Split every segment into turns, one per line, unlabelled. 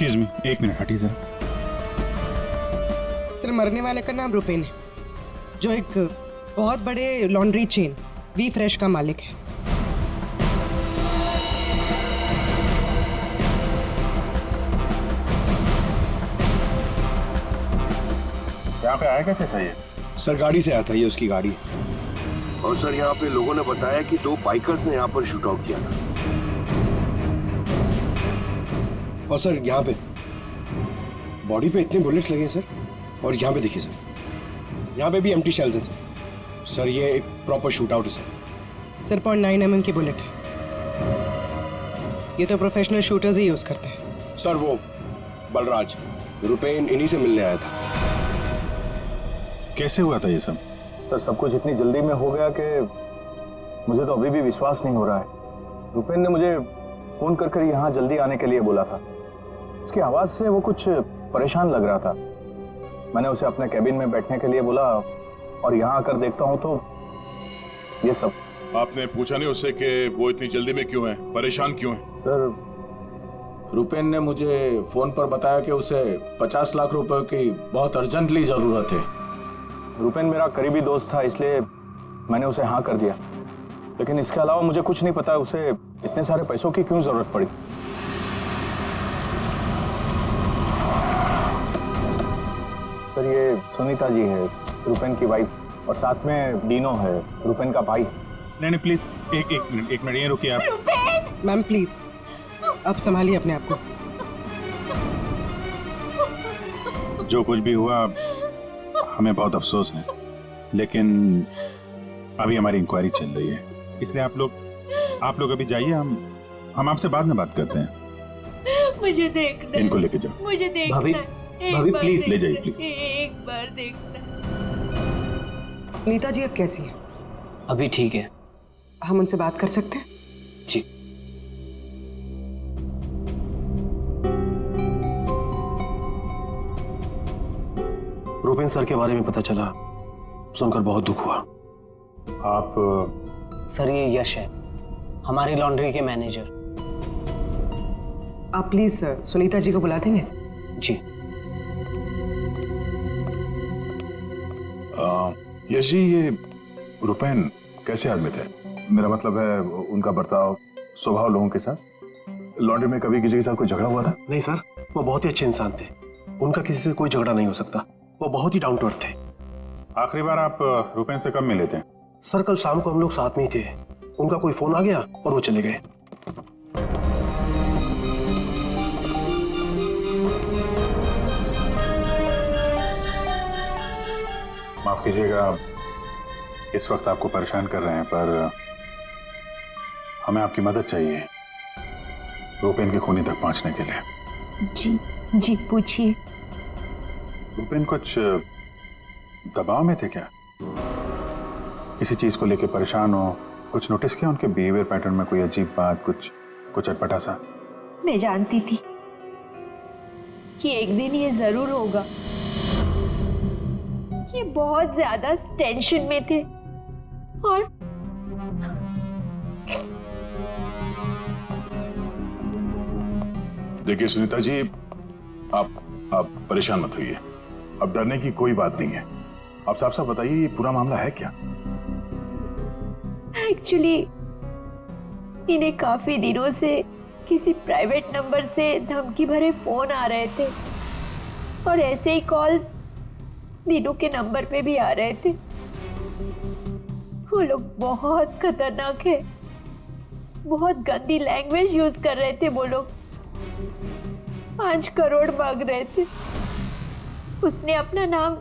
Excuse me, एक minute हटिए sir.
Sir, मरने वाले का नाम रुपेन है, जो एक बहुत बड़े लॉन्ड्री चेन वी फ्रेश का मालिक है।
यहाँ पे आया कैसे था ये?
सर गाड़ी से आया था, ये उसकी गाड़ी।
और सर यहाँ पे लोगों ने बताया कि 2 बाइकर्स ने यहाँ पर शूट आउट किया था।
और सर यहाँ पे बॉडी पे इतने बुलेट्स लगे हैं सर, और यहाँ पे देखिए सर, यहाँ पे भी एम्प्टी शेल्स हैं सर। सर ये एक प्रॉपर शूट आउट है सर।
सर 0.9 mm की बुलेट है। ये तो प्रोफेशनल शूटर्स ही यूज करते हैं।
सर वो बलराज रुपेन इन्हीं से मिलने आया था।
कैसे हुआ था ये सब?
सर सब कुछ इतनी जल्दी में हो गया कि मुझे तो अभी भी विश्वास नहीं हो रहा है। रुपेन ने मुझे फोन कर यहाँ जल्दी आने के लिए बोला था। उसकी आवाज से वो कुछ परेशान लग रहा था। मैंने उसे अपने कैबिन में बैठने के लिए बोला, और यहाँ आकर देखता हूँ तो ये सब।
आपने पूछा नहीं उससे कि वो इतनी जल्दी में क्यों है, परेशान क्यों है?
सर रुपेन ने मुझे फोन पर बताया कि उसे 50 लाख रुपए की बहुत अर्जेंटली जरूरत है। रुपेन मेरा करीबी दोस्त था, इसलिए मैंने उसे हाँ कर दिया। लेकिन इसके अलावा मुझे कुछ नहीं पता उसे इतने सारे पैसों की क्यों जरूरत पड़ी। सर ये सुनीता जी है, रुपेन की वाइफ, और साथ में डीनो है, रुपेन का भाई।
नहीं प्लीज, एक मिनट ये रुकिए आप।
मैम प्लीज, अब संभालिए अपने आप को।
जो कुछ भी हुआ हमें बहुत अफसोस है, लेकिन अभी हमारी इंक्वायरी चल रही है, इसलिए आप लोग अभी जाइए, हम आपसे बाद में बात करते हैं।
मुझे देखना,
इनको लेके जाओ।
मुझे देखना।
भाभी प्लीज ले जाइए प्लीज।
एक बार देखना।
नीता जी अब कैसी है?
अभी ठीक है।
हम उनसे बात कर सकते हैं?
जी।
रुपेन सर के बारे में पता चला, सुनकर बहुत दुख हुआ।
आप
सर ये यश है, हमारी लॉन्ड्री के मैनेजर।
आप प्लीज सुनीता जी को बुला देंगे?
जी।
यश जी, ये रुपेन कैसे आदमी थे? मेरा मतलब है उनका बर्ताव, स्वभाव लोगों के साथ। लॉन्ड्री में कभी किसी के साथ कोई झगड़ा हुआ था?
नहीं सर, वो बहुत ही अच्छे इंसान थे, उनका किसी से कोई झगड़ा नहीं हो सकता। वो बहुत ही डाउन टू अर्थ थे।
आखिरी बार आप रुपेन से कब मिले थे?
सर कल शाम को हम लोग साथ में ही थे, उनका कोई फोन आ गया और वो चले गए।
माफ कीजिएगा इस वक्त आपको परेशान कर रहे हैं, पर हमें आपकी मदद चाहिए रुपेन के खूनी तक पहुंचने के लिए।
जी पूछिए।
रुपेन कुछ दबाव में थे क्या? किसी चीज को लेकर परेशान हो? कुछ नोटिस किया उनके बिहेवियर पैटर्न में? कोई अजीब बात, कुछ अटपटा सा?
मैं जानती थी कि एक दिन ये जरूर होगा। ये बहुत ज्यादा टेंशन में थे, और
देखिए सुनीता जी, आप परेशान मत होइए। अब डरने की कोई बात नहीं है। आप साफ साफ बताइए ये पूरा मामला है क्या?
एक्चुअली इन्हें काफी दिनों से किसी प्राइवेट नंबर से धमकी भरे फोन आ रहे थे, और ऐसे ही कॉल्स दीनू के नंबर पे भी आ रहे थे। वो लोग बहुत खतरनाक है, बहुत गंदी लैंग्वेज यूज कर रहे थे। वो लोग 5 करोड़ मांग रहे थे। उसने अपना नाम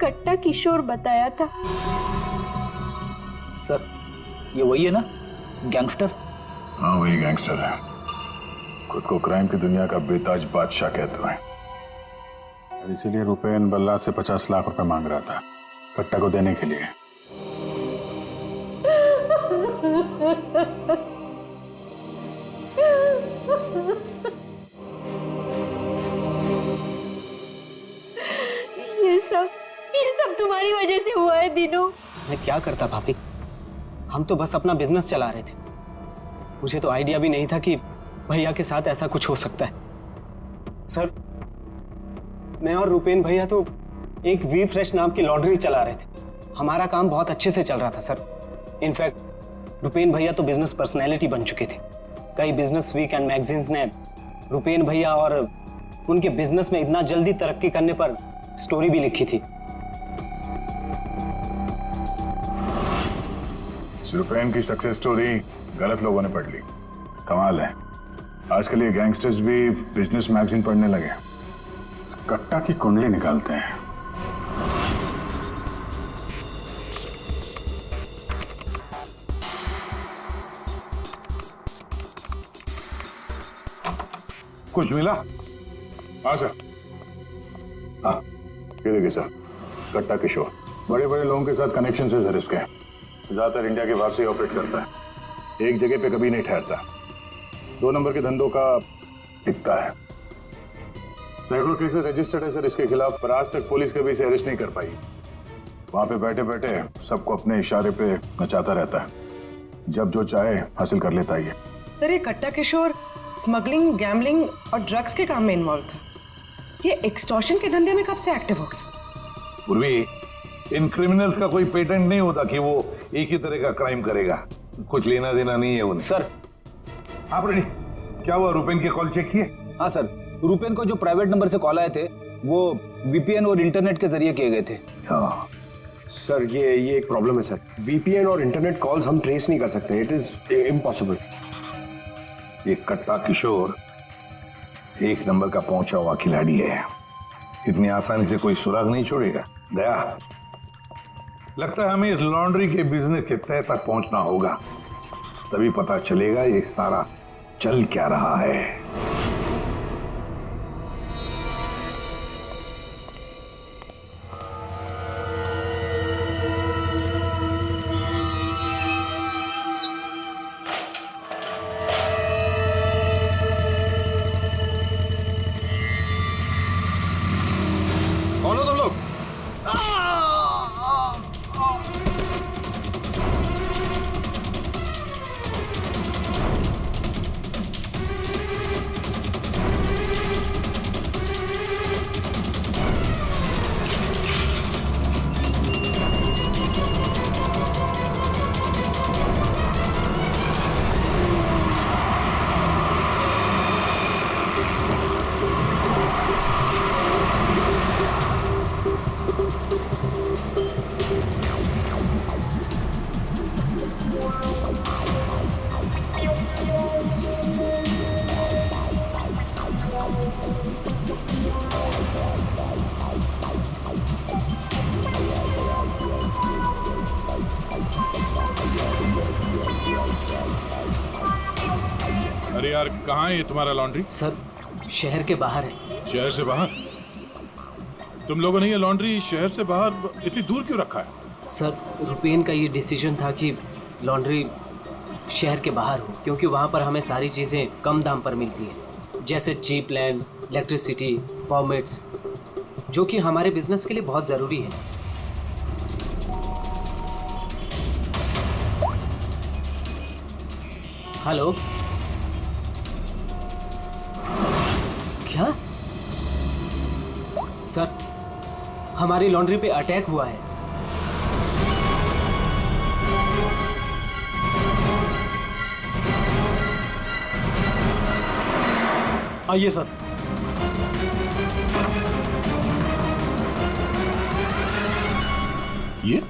कट्टा किशोर बताया था।
सर ये वही है ना, गैंगस्टर?
हाँ वही गैंगस्टर है, खुद को क्राइम की दुनिया का बेताज बादशाह कहते हैं।
इसीलिए रुपेन बल्ला से 50 लाख रुपए मांग रहा था कट्टा को देने के लिए।
ये सब तुम्हारी वजह से हुआ है दीनू।
मैं क्या करता भाभी, हम तो बस अपना बिजनेस चला रहे थे। मुझे तो आइडिया भी नहीं था कि भैया के साथ ऐसा कुछ हो सकता है। सर, मैं और रुपेन भैया तो एक वी फ्रेश नाम की लॉन्ड्री चला रहे थे। हमारा काम बहुत अच्छे से चल रहा था सर। इनफैक्ट रुपेन भैया तो बिजनेस पर्सनैलिटी बन चुके थे। कई बिजनेस वीक एंड मैगजीन्स ने रुपेन भैया और उनके बिजनेस में इतना जल्दी तरक्की करने पर स्टोरी भी लिखी थी।
रुपेन की सक्सेस स्टोरी गलत लोगों ने पढ़ ली। कमाल है, आजकल ये गैंगस्टर्स भी बिजनेस मैगजीन पढ़ने लगे।
इस कट्टा की कुंडली निकालते हैं।
कुछ मिला? हाँ सर। हाँ, ये देखिए सर, कट्टा किशोर बड़े बड़े लोगों के साथ कनेक्शन से सर इसके। ज्यादातर इंडिया के बाहर से ऑपरेट करता है, एक जगह पे कभी नहीं ठहरता। 2 नंबर के धंधों का टिकता है। सैकड़ों केसेस रजिस्टर्ड है सर इसके खिलाफ, पर आज तक पुलिस कभी इसे अरेस्ट नहीं कर पाई। वहां पे बैठे बैठे सबको अपने इशारे पे नचाता रहता है, जब जो चाहे हासिल कर लेता है।
सर ये कट्टा किशोर स्मगलिंग, गैम्बलिंग और ड्रग्स के काम में इन्वॉल्व था। ये एक्सटॉर्शन के धंधे में कब से एक्टिव हो गया?
पूर्वी, इन क्रिमिनल्स का कोई पेटेंट नहीं होता कि वो एक ही तरह का क्राइम करेगा। कुछ लेना देना नहीं है उन्हें।
सर,
आप रेडी? क्या हुआ, रुपेन के कॉल चेक किए?
हाँ सर, रुपेन को जो प्राइवेट नंबर से कॉल आए थे वो वीपीएन और इंटरनेट के जरिए किए गए थे।
हाँ
सर ये एक प्रॉब्लम है सर। वीपीएन और इंटरनेट कॉल्स हम ट्रेस नहीं कर सकते। It is impossible.
ये कट्टा किशोर 1 नंबर का पहुंचा हुआ खिलाड़ी है। इतनी आसानी से कोई सुराग नहीं छोड़ेगा। दया, लगता है हमें इस लॉन्ड्री के बिजनेस के तह तक पहुंचना होगा, तभी पता चलेगा ये सारा चल क्या रहा है।
कौन हो तुम लोग?
अरे यार, कहाँ है ये तुम्हारा लॉन्ड्री?
सर, शहर के बाहर है।
शहर से बाहर? तुम लोगों ने ये लॉन्ड्री शहर से बाहर इतनी दूर क्यों रखा है?
सर, रुपेन का ये डिसीजन था कि लॉन्ड्री शहर के बाहर हो, क्योंकि वहाँ पर हमें सारी चीज़ें कम दाम पर मिलती हैं, जैसे चीप लैंड, इलेक्ट्रिसिटी, परमिट्स, जो कि हमारे बिजनेस के लिए बहुत ज़रूरी है। हेलो, क्या? सर, हमारी लॉन्ड्री पे अटैक हुआ है। आइए सर।
ये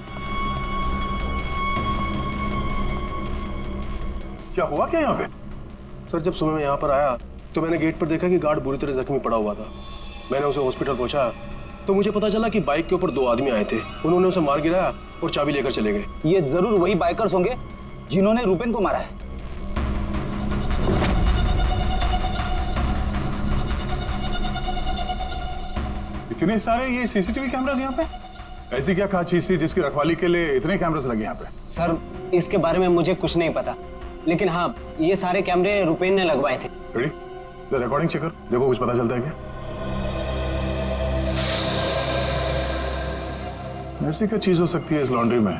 क्या हुआ क्या यहाँ पे?
सर जब सुबह मैं यहाँ पर आया तो मैंने गेट पर देखा कि गार्ड बुरी तरह जख्मी पड़ा हुआ था। मैंने उसे हॉस्पिटल पहुंचाया तो मुझे पता चला कि बाइक के ऊपर 2 आदमी आए थे। उन्होंने उसे मार गिराया और चाबी लेकर चले गए।
ये जरूर वही बाइकर्स होंगे जिन्होंने रुपेन को मारा है।
इतने सारे ये सीसीटीवी कैमरास यहाँ पे? ऐसी क्या खास चीज थी जिसकी रखवाली के लिए इतने कैमरास लगे यहाँ पे?
सर, इसके बारे में मुझे कुछ नहीं पता, लेकिन हाँ, ये सारे कैमरे रुपेन ने लगवाए थे।
रेडी? रिकॉर्डिंग चेक कर, देखो कुछ पता चलता है क्या? ऐसी क्या चीज हो सकती है इस लॉन्ड्री में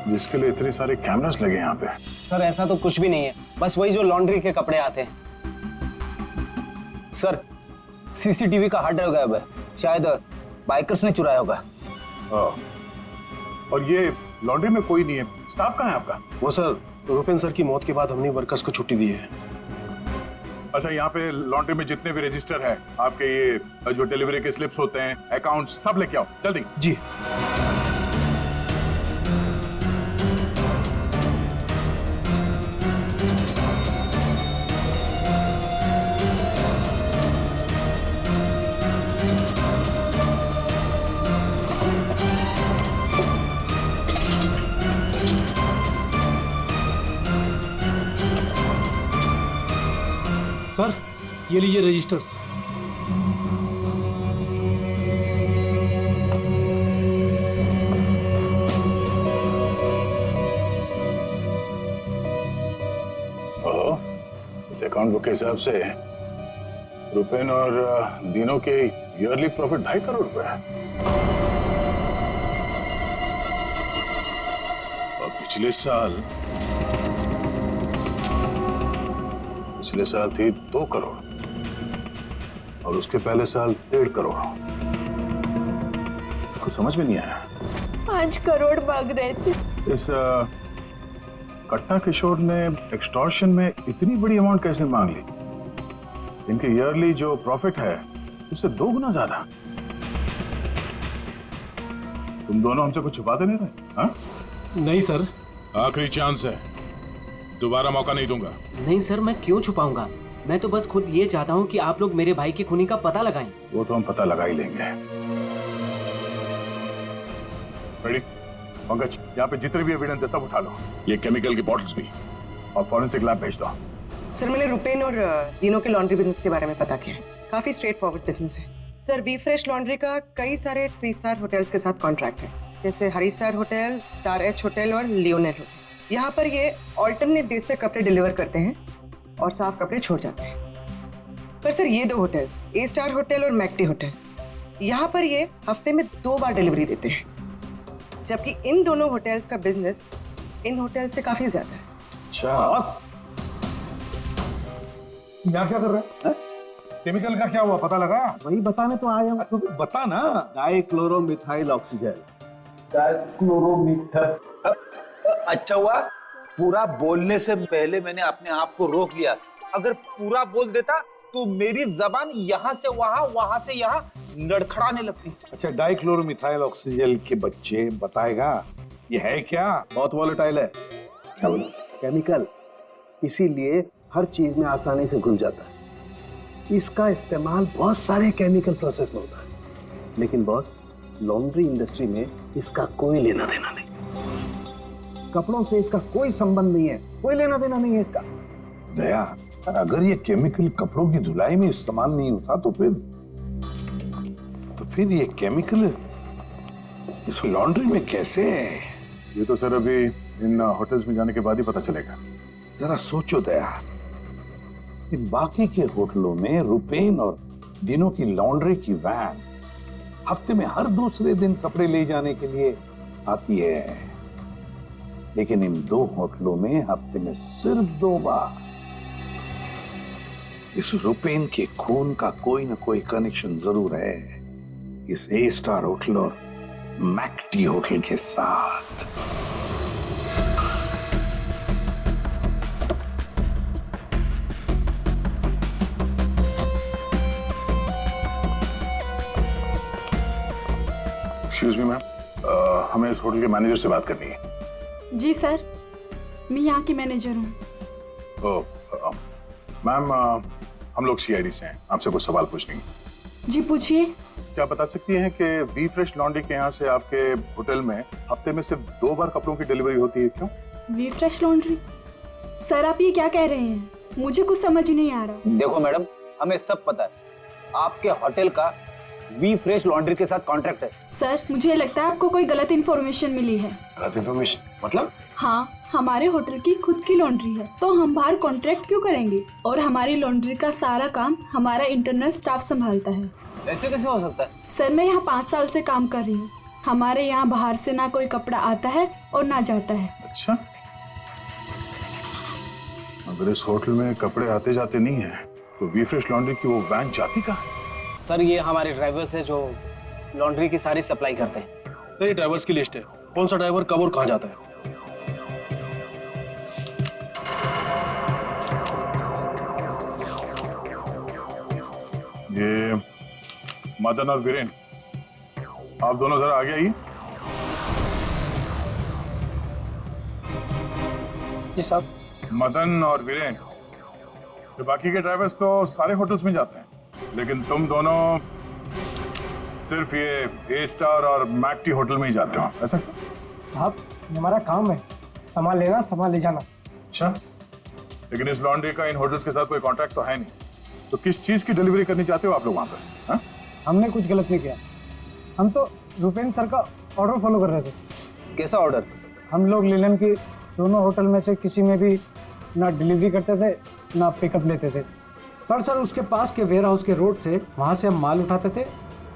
जिसके लिए इतने सारे कैमरास लगे यहाँ पे?
सर, ऐसा तो कुछ भी नहीं है, बस वही जो लॉन्ड्री के कपड़े आते हैं।
सर सीसीटीवी का हार्ड ड्राइव गायब है, शायद बाइकर्स ने चुराया होगा।
और ये लॉन्ड्री में कोई नहीं है, स्टाफ कहाँ है आपका?
वो सर रुपेन सर की मौत के बाद हमने वर्कर्स को छुट्टी दी है।
अच्छा, यहाँ पे लॉन्ड्री में जितने भी रजिस्टर है आपके, ये जो डिलीवरी के स्लिप्स होते हैं, अकाउंट, सब लेके आओ जल्दी।
जी।
सर ये लीजिए रजिस्टर्स।
इस अकाउंट बुक के हिसाब से रुपेन और दिनों के ईयरली प्रॉफिट 2.5 करोड़ रुपए है। और पिछले साल थी 2 करोड़ और उसके पहले साल 1.5 करोड़। कुछ समझ में नहीं आया।
5 करोड़ मांग रहे थे।
इस कट्टा किशोर ने एक्सटॉर्शन में इतनी बड़ी अमाउंट कैसे मांग ली? इनके ईयरली जो प्रॉफिट है उससे 2 गुना ज्यादा। तुम दोनों हमसे कुछ छुपाते नहीं रहे? हाँ?
नहीं सर।
आखिरी चांस है, दोबारा मौका नहीं दूंगा।
नहीं सर, मैं क्यों छुपाऊंगा? मैं तो बस खुद ये चाहता हूँ कि आप लोग मेरे भाई की खूनी का पता लगाएं।
वो तो हम पता लगा ही लेंगे। रेडी? पंकज, यहाँ पे जितने भी एविडेंस है सब उठा लो, ये केमिकल की बॉटल्स भी, और फॉरेंसिक लैब भेज दो।
सर मैंने रुपेन और दिनों के लॉन्ड्री बिजनेस के बारे में पता किया है। काफी स्ट्रेट फॉरवर्ड बिजनेस है सर। वी फ्रेश लॉन्ड्री का कई सारे 3 स्टार होटल्स के साथ कॉन्ट्रैक्ट है, जैसे Hari star hotel, star H hotel और लियोनेल होटल। यहाँ पर ये ऑल्टरनेट डेज पे कपड़े डिलीवर करते हैं और साफ कपड़े छोड़ जाते हैं। पर सर ये 2 होटल्स, ए स्टार होटल और मैक्टी होटल, यहाँ पर ये हफ्ते में 2 बार डिलीवरी देते हैं, जबकि इन दोनों होटल्स का बिजनेस इन होटल से काफी ज्यादा है।
अच्छा, यहाँ क्या कर रहे हैं? केमिकल का क्या हुआ, पता लगा?
वही बताने तो आया हूँ।
तो बता ना।
डाइक्लोरोमिथाइल ऑक्सीजन।
अच्छा हुआ पूरा बोलने से पहले मैंने अपने आप को रोक लिया। अगर पूरा बोल देता तो मेरी जबान यहाँ से वहां, वहां से यहाँ लड़खड़ाने लगती।
अच्छा, डाइक्लोरोमिथाइल ऑक्सीजन के बच्चे बताएगा ये है क्या?
बहुत वॉलेटाइल है।
क्या बोला?
केमिकल, इसीलिए हर चीज में आसानी से घुल जाता है। इसका इस्तेमाल बहुत सारे केमिकल प्रोसेस में होता है, लेकिन बॉस लॉन्ड्री इंडस्ट्री में इसका कोई लेना देना नहीं। कपड़ों से इसका कोई संबंध नहीं है, कोई लेना देना नहीं है इसका।
दया, अगर ये केमिकल कपड़ों की धुलाई में इस्तेमाल नहीं होता तो फिर ये केमिकल इस लॉन्ड्री में कैसे?
ये तो सर अभी इन होटल्स में जाने के बाद ही पता चलेगा।
जरा सोचो दया, इन बाकी के होटलों में रुपेन और दिनों की लॉन्ड्री की वैन हफ्ते में हर दूसरे दिन कपड़े ले जाने के लिए आती है, लेकिन इन 2 होटलों में हफ्ते में सिर्फ 2 बार। इस रुपेन के खून का कोई ना कोई कनेक्शन जरूर है इस ए स्टार होटल और मैक्टी होटल के साथ।
एक्सक्यूज मी मैम, हमें इस होटल के मैनेजर से बात करनी है।
जी सर, मैं यहाँ की मैनेजर हूँ।
मैम, हम लोग सीआईडी से हैं, आपसे कुछ सवाल पूछेंगे।
जी पूछिए।
क्या बता सकती हैं कि वी फ्रेश लॉन्ड्री के यहाँ से आपके होटल में हफ्ते में सिर्फ 2 बार कपड़ों की डिलीवरी होती है, क्यों?
We fresh laundry? सर आप ये क्या कह रहे हैं? मुझे कुछ समझ नहीं आ रहा।
देखो मैडम, हमें सब पता है, आपके होटल का वी फ्रेश लॉन्ड्री के साथ कॉन्ट्रैक्ट है।
सर मुझे लगता है आपको कोई गलत इन्फॉर्मेशन मिली है।
गलत इन्फॉर्मेशन मतलब?
हाँ, हमारे होटल की खुद की लॉन्ड्री है, तो हम बाहर कॉन्ट्रैक्ट क्यों करेंगे? और हमारी लॉन्ड्री का सारा काम हमारा इंटरनल स्टाफ संभालता है।
ऐसे कैसे हो सकता है?
सर मैं यहाँ 5 साल से काम कर रही हूँ। हमारे यहाँ बाहर से ना कोई कपड़ा आता है और ना जाता है।
अच्छा, अगर इस होटल में कपड़े आते जाते नहीं है तो वीफ्रेश लॉन्ड्री की वो वैन जाती कहाँ है?
सर ये हमारे ड्राइवर्स है जो लॉन्ड्री की सारी सप्लाई करते हैं।
सर ये ड्राइवर्स की लिस्ट है, कौन सा ड्राइवर कब और कहाँ जाता है।
ये मदन और वीरेन, आप दोनों जरा आगे आइए।
जी साहब।
मदन और वीरेन, ये बाकी के ड्राइवर्स तो सारे होटल्स में जाते हैं, लेकिन तुम दोनों सिर्फ ये ए स्टार और मैकटी होटल में ही जाते हो, ऐसा?
साहब हमारा काम है, सामान लेना सामान ले जाना।
अच्छा, लेकिन इस लॉन्ड्री का इन होटल्स के साथ कोई कॉन्ट्रैक्ट तो है नहीं, तो किस चीज की डिलीवरी करनी चाहते हो आप लोग वहां पर? हाँ?
हमने कुछ गलत नहीं किया, हम तो रुपेन सर का ऑर्डर फॉलो कर रहे थे।
कैसा ऑर्डर?
हम लोग लीलन की दोनों होटल में से किसी में भी ना डिलीवरी करते थे ना पिकअप लेते थे, पर सर उसके पास के वेयर हाउस के रोड से वहाँ से हम माल उठाते थे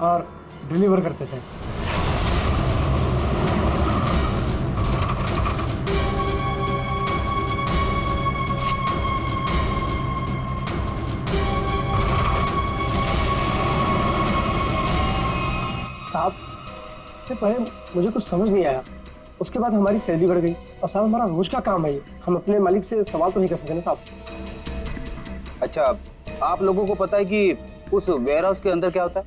और डिलीवर करते थे।
साहब इससे पहले मुझे कुछ समझ नहीं आया, उसके बाद हमारी सैलरी बढ़ गई और साहब हमारा रोज का काम है ये, हम अपने मालिक से सवाल तो नहीं कर सकते ना साहब।
अच्छा, आप लोगों को पता है कि उस वेयर हाउस के अंदर क्या होता है?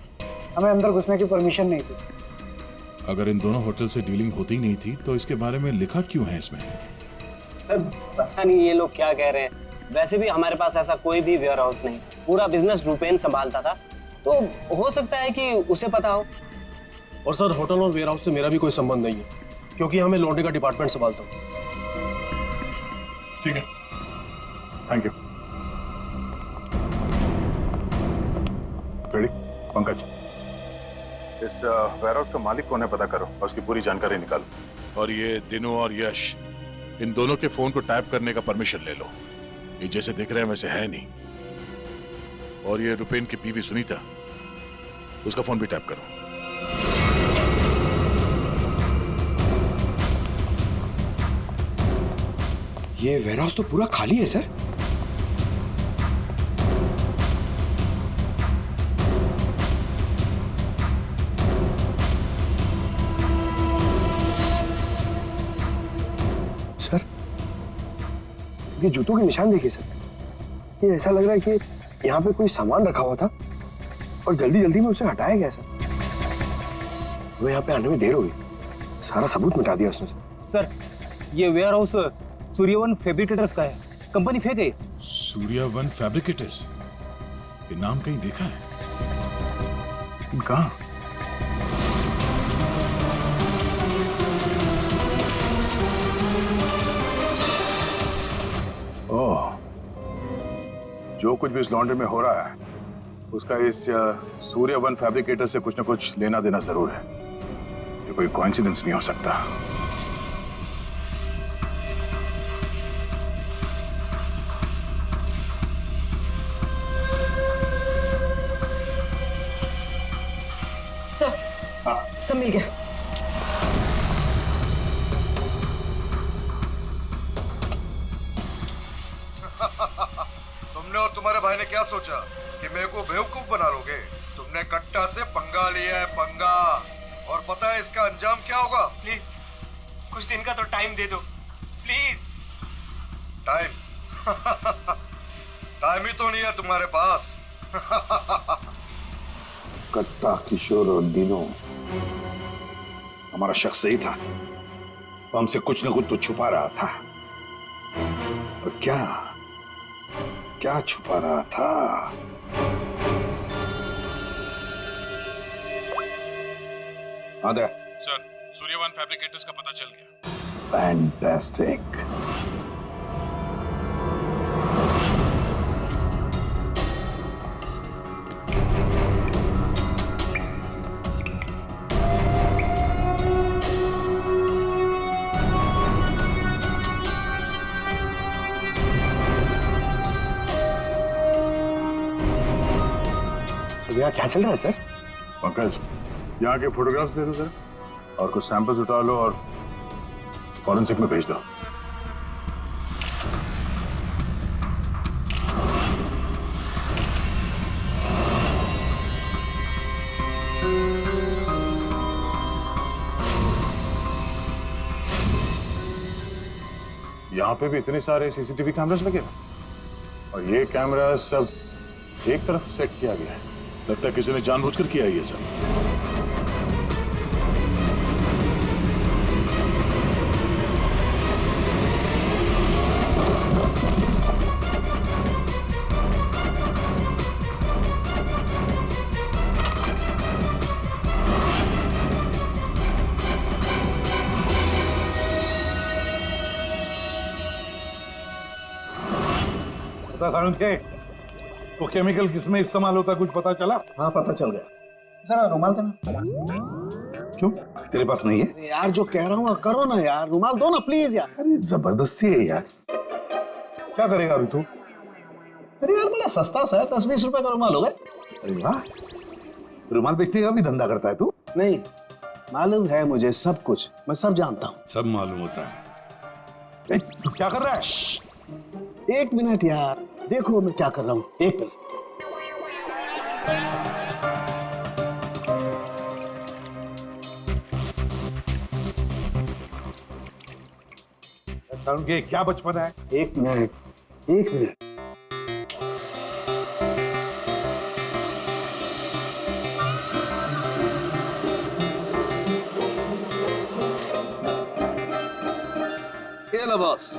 हमें अंदर घुसने की परमिशन नहीं थी।
अगर इन दोनों होटल से डीलिंग होती नहीं थी तो इसके बारे में लिखा क्यों है इसमें?
सर पता नहीं ये लोग क्या कह रहे हैं, वैसे भी हमारे पास ऐसा कोई भी वेयर हाउस नहीं, पूरा बिजनेस रुपेन संभालता था, तो हो सकता है कि उसे पता हो।
और सर होटल और वेयर हाउस से मेरा भी कोई संबंध नहीं है, क्योंकि हमें लॉन्ड्री का डिपार्टमेंट संभालता हूँ।
ठीक है, थैंक यू। रेडी? पंकज, इस वेयर हाउस का मालिक कौन है पता करो और उसकी पूरी जानकारी निकालो।
और ये दिनू और यश, इन दोनों के फोन को टैप करने का परमिशन ले लो, ये जैसे दिख रहे हैं वैसे है नहीं। और ये रुपेन की बीवी सुनीता, उसका फोन भी टैप करो।
ये वेयर हाउस तो पूरा खाली है सर। सर ये जूतों के निशान देखिए सर, ये ऐसा लग रहा है कि यहाँ पे कोई सामान रखा हुआ था और जल्दी जल्दी में उसे हटाया गया सर। वो यहाँ पे आने में देर हो गई, सारा सबूत मिटा दिया उसने
सर। ये वेयर हाउस सूर्यवन फैब्रिकेटर्स का है, कंपनी फेक है।
सूर्यवन फैब्रिकेटर्स, ये नाम कहीं देखा है?
कहाँ? ओह, जो कुछ भी इस लॉन्ड्री में हो रहा है उसका इस सूर्यवन फैब्रिकेटर से कुछ ना कुछ लेना देना जरूर है। ये कोई कोइंसिडेंस नहीं हो सकता।
सब मिल गया।
तुमने और तुम्हारे भाई ने क्या सोचा कि मेरे को बेवकूफ बना लोगे? तुमने कट्टा से पंगा लिया है, पंगा। और पता है इसका अंजाम क्या होगा?
प्लीज कुछ दिन का तो टाइम दे दो प्लीज।
टाइम? टाइम ही तो नहीं है तुम्हारे पास।
कट्टा, किशोर और दिनों हमारा शख्स सही था, वो हमसे कुछ न कुछ तो छुपा रहा था। और क्या क्या छुपा रहा था? आदे
सर, सूर्यवन फैब्रिकेटर्स का पता चल गया।
फैंटास्टिक।
यहाँ क्या चल रहा है सर?
पंकज, यहाँ के फोटोग्राफ्स दे दो सर, और कुछ सैंपल्स उठा लो और फॉरेंसिक में भेज दो। यहाँ पे भी इतने सारे सीसीटीवी कैमरास लगे हैं और ये कैमरा सब एक तरफ सेट किया गया है। लगता है किसी ने जानबूझकर किया है ये सब।
तो केमिकल किसमें इस्तेमाल होता कुछ पता चला?
हाँ पता चल गया। सर रुमाल देना।
क्यों तेरे पास नहीं है?
यार जो कह रहा हूँ करो ना यार, रुमाल दो ना प्लीज यार।
अरे जबरदस्ती है यार। क्या करेगा अभी तू?
अरे यार बड़ा सस्ता सा है, 10-20 रुपए का रुमाल होगा।
अरे वाह, रुमाल बेचने का भी धंधा करता है तू?
नहीं, मालूम है मुझे सब कुछ, मैं सब जानता हूँ।
सब मालूम होता है। तू क्या कर रहा है?
1 मिनट यार, देखो मैं क्या कर रहा हूँ। 1 मिनट।
ये क्या बचपन है?
1 मिनट, 1 मिनट। ये लो बॉस,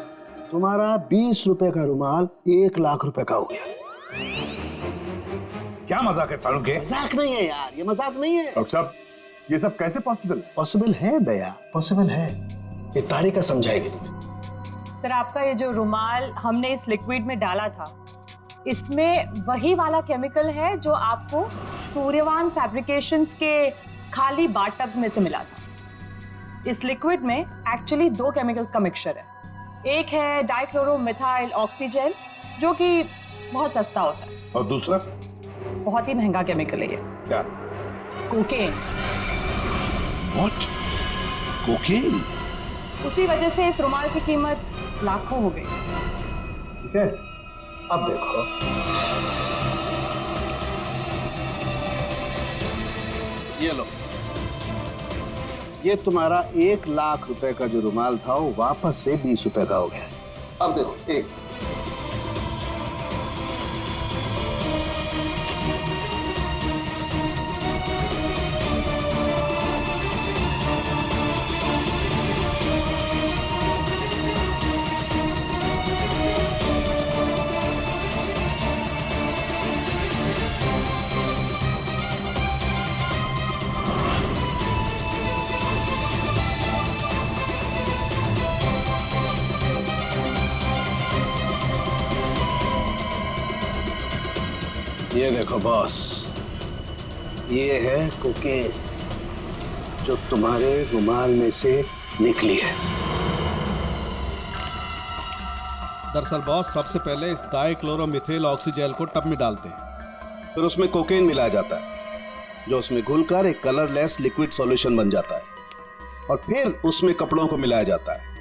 तुम्हारा 20 रुपए का रुमाल 1 लाख रुपए का हो गया।
क्या मजाक है सालू के?
मजाक नहीं है यार, ये मजाक नहीं है।
डॉक्टर साहब ये सब कैसे पॉसिबल है?
पॉसिबल है भैया, पॉसिबल है। ये तारिका समझाएगी तुम्हें।
सर आपका ये जो रुमाल हमने इस लिक्विड में डाला था, इसमें वही वाला केमिकल है जो आपको सूर्यवान फैब्रिकेशंस के खाली बाथटब्स में से मिला था। इस लिक्विड में एक्चुअली 2 केमिकल्स का मिक्सचर है। एक है डाइक्लोरोमिथाइल ऑक्सीजेल जो कि बहुत सस्ता होता है,
और दूसरा
बहुत ही महंगा केमिकल है ये।
क्या?
कोकेन।
व्हाट? कोकेन?
उसी वजह से इस रुमाल की कीमत लाखों हो गई।
ठीक है, अब देखो। ये लो, ये तुम्हारा 1 लाख रुपए का जो रुमाल था वो वापस से 20 रुपए का हो गया। अब देखो, एक ये देखो बॉस, ये है कोकेन जो तुम्हारे रुमाल में से निकली है।
दरअसल बॉस, सबसे पहले इस डाइक्लोरोमिथाइल ऑक्सीजेल को टब में डालते हैं,
फिर उसमें कोकेन मिलाया जाता है जो उसमें घुलकर एक कलरलेस लिक्विड सॉल्यूशन बन जाता है, और फिर उसमें कपड़ों को मिलाया जाता है।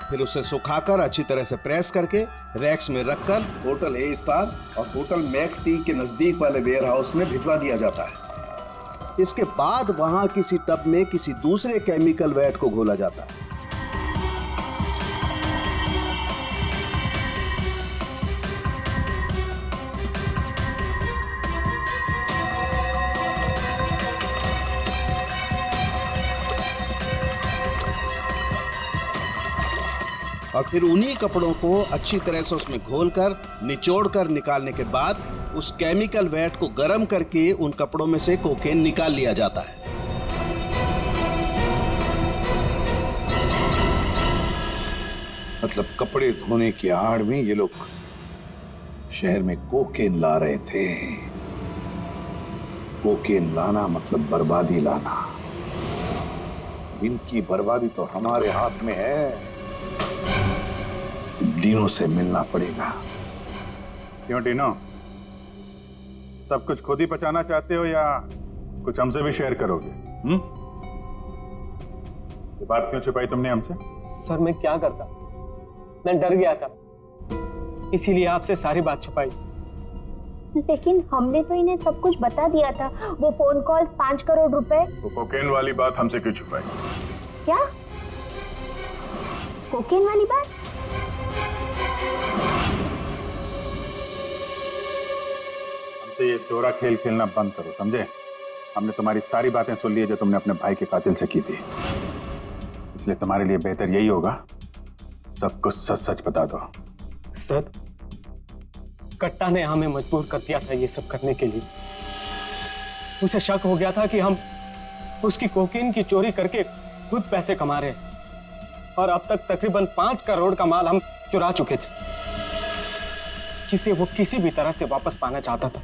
फिर उसे सुखाकर अच्छी तरह से प्रेस करके रैक्स में रखकर होटल ए स्टार और होटल मैक टी के नजदीक वाले वेयर हाउस में भिजवा दिया जाता है। इसके बाद वहां किसी टब में किसी दूसरे केमिकल वैट को घोला जाता है। और फिर उन्हीं कपड़ों को अच्छी तरह से उसमें घोलकर निचोड़कर निकालने के बाद उस केमिकल वैट को गर्म करके उन कपड़ों में से कोकेन निकाल लिया जाता है।
मतलब कपड़े धोने की आड़ में ये लोग शहर में कोकेन ला रहे थे। कोकेन लाना मतलब बर्बादी लाना। इनकी बर्बादी तो हमारे हाथ में है। डीनो से मिलना पड़ेगा।
क्यों डीनो, सब कुछ खुद ही पचाना चाहते हो या कुछ हमसे भी शेयर करोगे? ये बात क्यों छुपाई तुमने हमसे?
सर मैं क्या करता, मैं डर गया था, इसीलिए आपसे सारी बात छुपाई।
लेकिन हमने तो इन्हें सब कुछ बता दिया था, वो फोन कॉल्स, 5 करोड़ रुपए।
वो कोकेन वाली बात हमसे क्यों छुपाई?
क्या कोकेन वाली बात?
हमसे ये दोहरा खेल खेलना बंद करो, समझे? हमने तुम्हारी सारी बातें सुन ली है जो तुमने अपने भाई के कातिल से की थी, इसलिए तुम्हारे लिए बेहतर यही होगा सब कुछ सच सच बता दो।
सर, कट्टा ने हमें मजबूर कर दिया था ये सब करने के लिए। उसे शक हो गया था कि हम उसकी कोकीन की चोरी करके खुद पैसे कमा रहे हैं और अब तक तकरीबन 5 करोड़ का माल हम चुरा चुके थे, जिसे वो किसी भी तरह से वापस पाना चाहता था।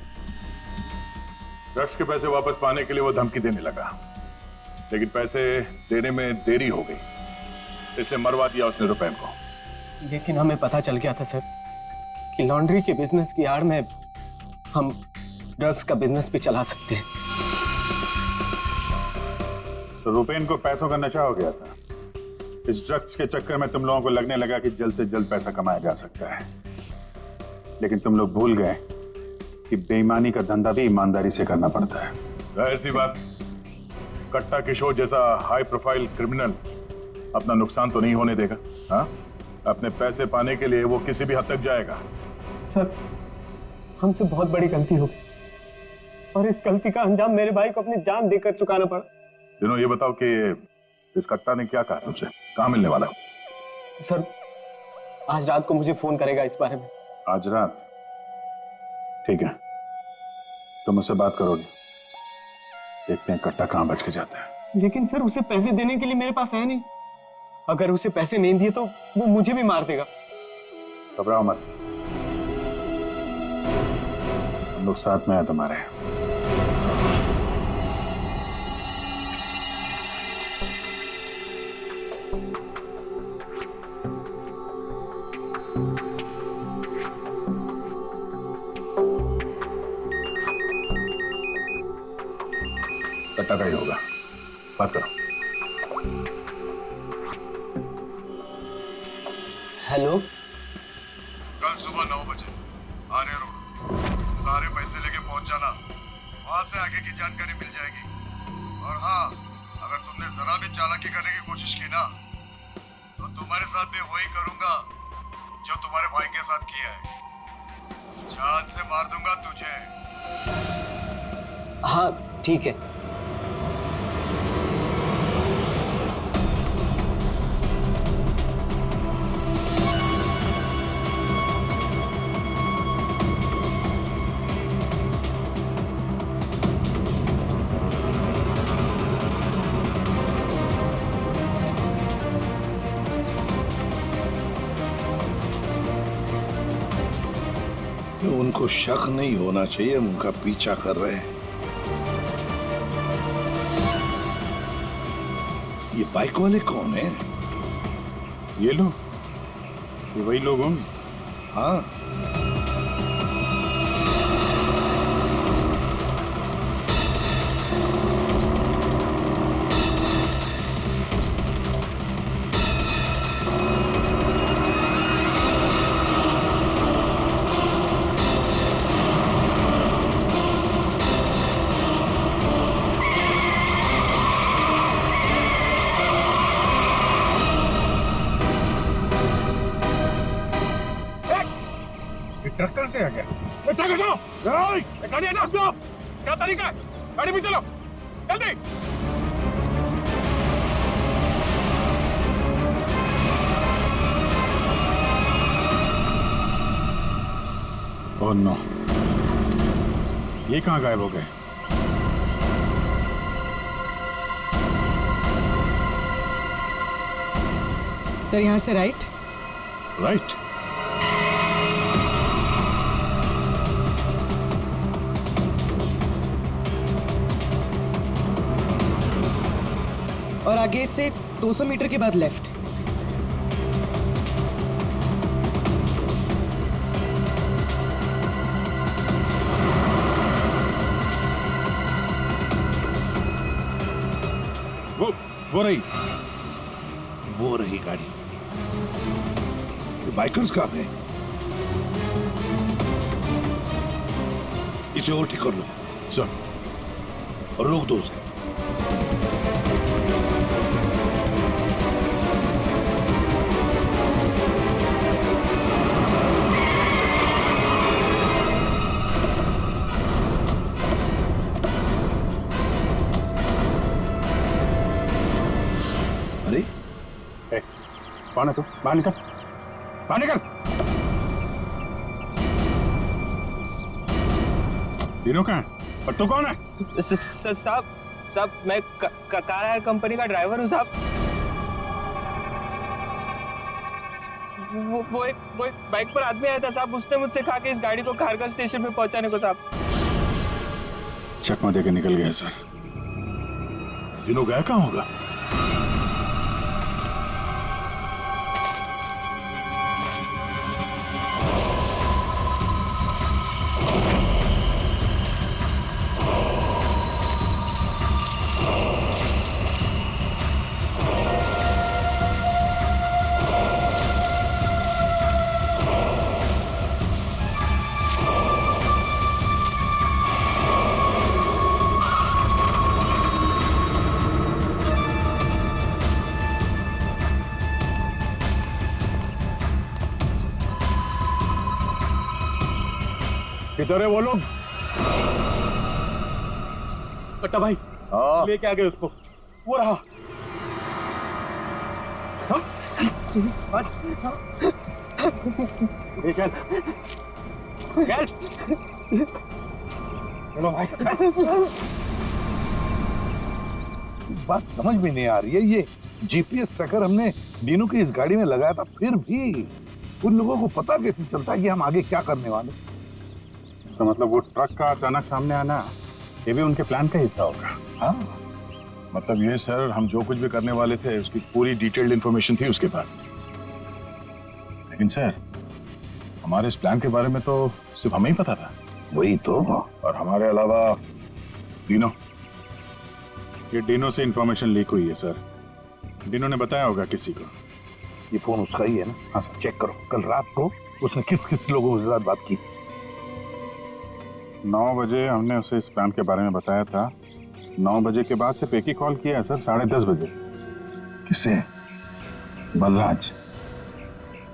ड्रग्स के पैसे वापस पाने के लिए वो धमकी देने लगा, लेकिन पैसे देने में देरी हो गई, इसलिए मरवा दिया उसने रुपैन को।
लेकिन हमें पता चल गया था सर कि लॉन्ड्री के बिजनेस की आड़ में हम ड्रग्स का बिजनेस भी चला सकते हैं।
तो रुपैन को पैसों का नशा हो गया था। इस ड्रग्स के चक्कर में तुम लोगों को लगने लगा कि जल्द से जल्द पैसा कमाया जा सकता है, लेकिन तुम लोग भूल गए कि बेईमानी का धंधा भी ईमानदारी से करना पड़ता है।
जाहिर सी बात, कट्टा किशोर जैसा हाई प्रोफाइल क्रिमिनल अपना नुकसान तो नहीं होने देगा। हाँ, अपने पैसे पाने के लिए वो किसी भी हद तक जाएगा।
सर, हमसे बहुत बड़ी गलती हो गई और इस गलती का अंजाम मेरे भाई को अपनी जान देकर चुकाना पड़ा।
दिनों, ये बताओ कि इस कट्टा ने क्या कहा तुमसे? कहाँ मिलने वाला?
सर, आज रात को मुझे फोन करेगा इस बारे में।
आज रात? ठीक है, तुम मुझसे बात करोगे, देखते हैं कट्टा कहाँ बच के जाता है।
लेकिन सर, उसे पैसे देने के लिए मेरे पास है नहीं। अगर उसे पैसे नहीं दिए तो वो मुझे भी मार देगा।
घबराओ मत, हम लोग साथ में हैं तुम्हारे।
कट्टा का ही होगा, बात करो।
हेलो,
कल सुबह 9 बजे आर्य रोड, सारे पैसे लेके पहुंच जाना, वहां से आगे की जानकारी मिल जाएगी। और हाँ, अगर तुमने जरा भी चालाकी करने की कोशिश की ना, तो तुम्हारे साथ भी वही करूंगा जो तुम्हारे भाई के साथ किया है। जान से मार दूंगा तुझे।
हाँ ठीक है।
उनको शक नहीं होना चाहिए, उनका पीछा कर रहे हैं। ये बाइक वाले कौन है?
ये लोग, ये वही लोग होंगे।
हाँ,
ट्रक कहाँ से आ गया? गाड़ी है ना, क्या तरीका है? गाड़ी में चलो, जल्दी।
ओह नो, ये कहाँ गायब हो गए?
सर, यहाँ से राइट।
राइट?
और आगे से 200 मीटर के बाद लेफ्ट।
वो रही गाड़ी। ये बाइकर्स कहाँ गए? इसे और ठीक कर लो
सर।
और रोक दो उसे। अरे
कौन है तू? बाहर निकल, बाहर निकल। तीनों कहाँ है? और तू कौन है?
साहब मैं कार हायर कंपनी का ड्राइवर हूँ साहब। वो एक बाइक पर आदमी आया था साहब, उसने मुझसे कहा कि इस गाड़ी को खारगर स्टेशन में पहुंचाने को साहब।
चकमा देके निकल गया सर।
तीनों गया कहाँ होगा?
किधर है वो लोग?
कट्टा भाई लेके आ गए उसको, वो रहा। चल चल चलो भाई।
बात समझ में नहीं आ रही है, ये जीपीएस ट्रैकर हमने दीनू की इस गाड़ी में लगाया था, फिर भी उन लोगों को पता कैसे चलता है कि हम आगे क्या करने वाले?
तो मतलब वो ट्रक का अचानक सामने आना ये भी उनके प्लान का हिस्सा होगा।
हाँ,
मतलब ये सर, हम जो कुछ भी करने वाले थे उसकी पूरी डिटेल्ड इंफॉर्मेशन थी उसके पास। लेकिन सर, हमारे इस प्लान के बारे में तो सिर्फ हमें ही पता था।
वही तो।
और हमारे अलावा डिनो, ये डिनो से इंफॉर्मेशन लीक हुई है सर। डिनो ने बताया होगा किसी को।
ये फोन उसका ही है ना?
हाँ सर।
चेक करो, कल रात को उसने किस किस लोगों के साथ बात की।
9 बजे हमने उसे इस प्लान के बारे में बताया था। 9 बजे के बाद सिर्फ एक ही कॉल किया है सर, 10:30 बजे।
किसे? बलराज।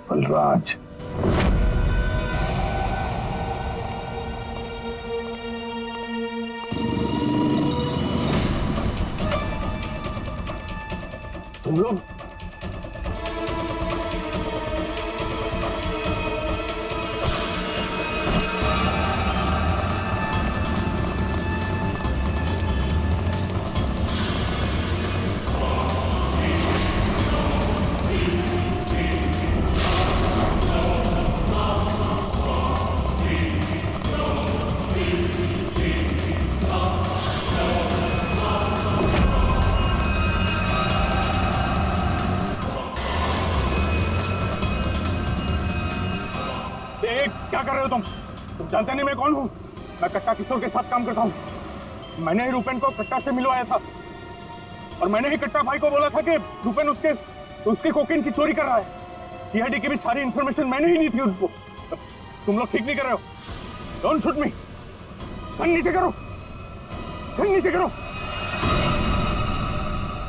बलराज
तुम लोग क्या कर रहे हो तुम जानते नहीं मैं कौन हूँ? मैं कट्टा किशोर के साथ काम करता हूँ। मैंने ही रूपेन को कट्टा से मिलवाया था और मैंने ही कट्टा भाई को बोला था कि रूपेन उसके कोकेन की चोरी कर रहा है। सीआईडी की भी सारी इंफॉर्मेशन मैंने ही दी थी उनको। तुम लोग ठीक नहीं कर रहे हो। Don't shoot me. गन नीचे करो, गन नीचे करो।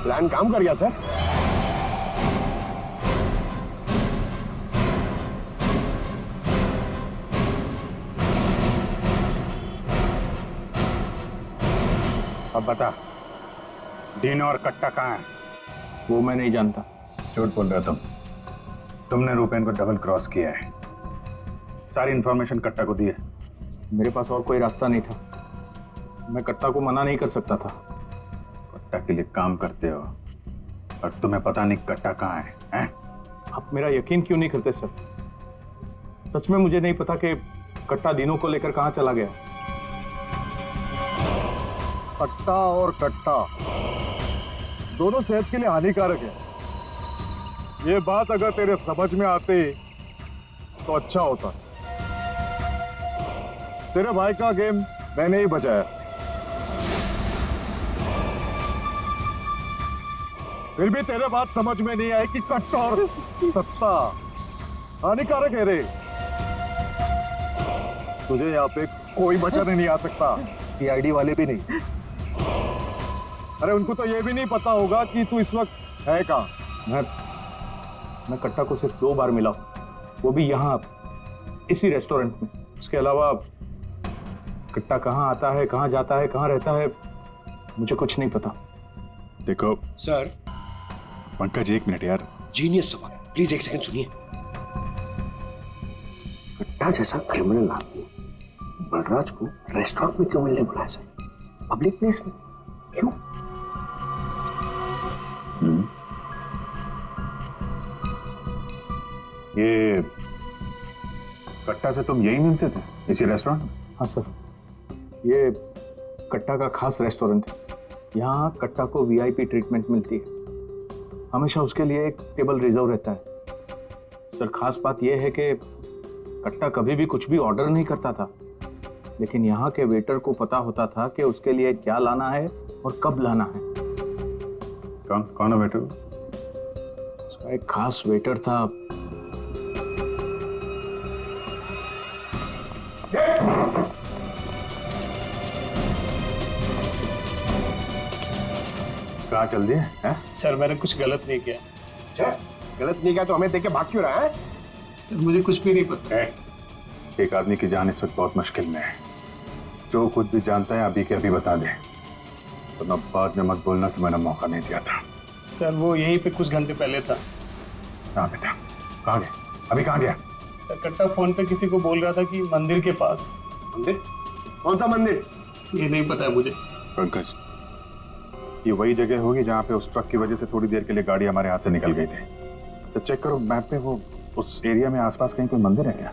प्लान काम कर गया सर।
अब बता, डीनो और कट्टा कहाँ है?
वो मैं नहीं जानता।
झूठ बोल रहे हो तुमने रूपेन को डबल क्रॉस किया है। सारी इंफॉर्मेशन कट्टा को दी है।
मेरे पास और कोई रास्ता नहीं था। मैं कट्टा को मना नहीं कर सकता था।
कट्टा के लिए काम करते हो और तुम्हें पता नहीं कट्टा कहाँ है, हैं?
आप मेरा यकीन क्यों नहीं करते सर? सच में मुझे नहीं पता कि कट्टा दिनों को लेकर कहाँ चला गया।
पट्टा और कट्टा दोनों सेहत के लिए हानिकारक है। ये बात अगर तेरे समझ में आती तो अच्छा होता। तेरे भाई का गेम मैंने ही बचाया। फिर भी तेरे बात समझ में नहीं आई कि कट्टा और सत्ता हानिकारक है रे। तुझे यहाँ पे कोई बचाने नहीं आ सकता, सीआईडी वाले भी नहीं। अरे उनको तो ये भी नहीं पता होगा कि तू इस वक्त है कहाँ।
मैं कट्टा को सिर्फ 2 बार मिला हूं, वो भी यहाँ इसी रेस्टोरेंट में। उसके अलावा कट्टा कहाँ आता है, कहाँ जाता है, कहाँ रहता है, मुझे कुछ नहीं पता।
देखो
सर।
पंकज, 1 मिनट यार।
जीनियस सवाल, प्लीज 1 सेकंड सुनिए। कट्टा जैसा क्रिमिनल आदमी बलराज को रेस्टोरेंट में क्यों मिलने बुलाया सर? पब्लिक प्लेस में क्यों?
ये कट्टा से तुम यही मिलते थे, इसी रेस्टोरेंट में? हाँ सर, ये कट्टा का खास रेस्टोरेंट है। यहाँ कट्टा को वीआईपी ट्रीटमेंट मिलती है। हमेशा उसके लिए एक टेबल रिजर्व रहता है। सर, खास बात यह है कि कट्टा कभी भी कुछ भी ऑर्डर नहीं करता था, लेकिन यहाँ के वेटर को पता होता था कि उसके लिए क्या लाना है और कब लाना है।
कौन है वेटर?
उसका एक खास वेटर था।
कहाँ चल दिए हैं?
सर मैंने कुछ गलत नहीं किया।
अच्छा, गलत नहीं किया तो हमें देख के भाग क्यों रहा है?
मुझे कुछ भी नहीं पता।
एक आदमी की जान इस वक्त बहुत मुश्किल में है। जो कुछ भी जानता है अभी के अभी बता दे, तो मैं बाद में मत बोलना कि मैंने मौका नहीं दिया था।
सर वो यहीं पे कुछ घंटे पहले था।
कहाँ पे था? कहाँ गया? अभी कहाँ गया?
सर कट्टा फोन पे किसी को बोल रहा था कि मंदिर के पास।
मंदिर? कौन सा मंदिर?
ये नहीं पता है मुझे।
पंकज, ये वही जगह होगी जहाँ पे उस ट्रक की वजह से थोड़ी देर के लिए गाड़ी हमारे हाथ से निकल गई थी। तो चेक करो मैप पे, वो उस एरिया में आसपास कहीं कोई मंदिर है क्या?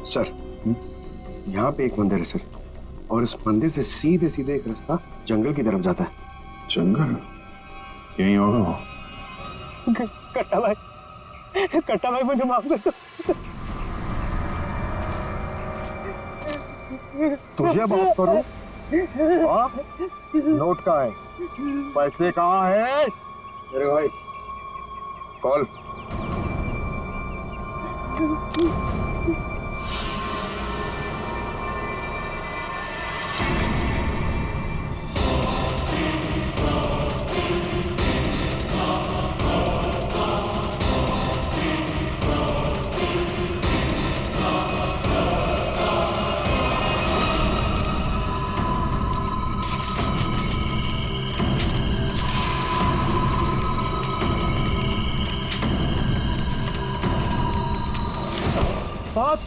सर, यहाँ पे एक मंदिर है सर, और इस मंदिर से सीधे सीधे एक रास्ता जंगल की तरफ जाता है।
जंगल? यही होगा वो।
कट्टा भाई मुझे माफ कर दो।
तुझे बात करूं? नोट कहाँ है? पैसे कहाँ है?
अरे भाई कॉल।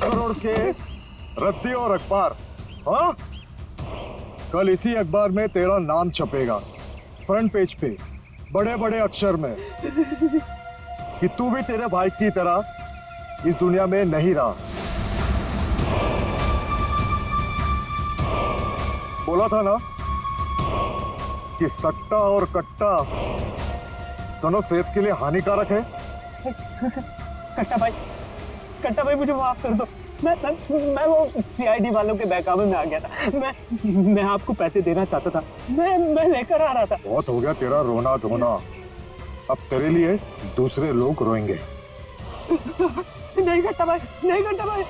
करोड़ के रद्दी और अखबार। हाँ, कल इसी अखबार में तेरा नाम छपेगा फ्रंट पेज पे बड़े बड़े अक्षर में कि तू भी तेरे भाई की तरह इस दुनिया में नहीं रहा। बोला था ना कि सट्टा और कट्टा दोनों सेहत के लिए हानिकारक है।
कट्टा भाई मुझे माफ कर दो। मैं वो सीआईडी वालों के बहकावे में आ गया था। मैं आपको पैसे देना चाहता था। मैं लेकर आ रहा था।
बहुत हो गया तेरा रोना धोना, अब तेरे लिए दूसरे लोग रोएंगे।
नहीं कट्टा भाई, नहीं कट्टा भाई।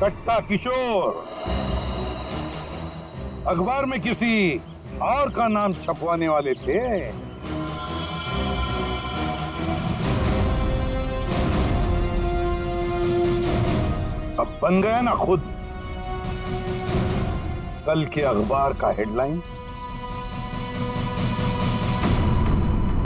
कट्टा किशोर अखबार में किसी और का नाम छपवाने वाले थे। अब बन गया ना खुद। कल के अखबार का हेडलाइन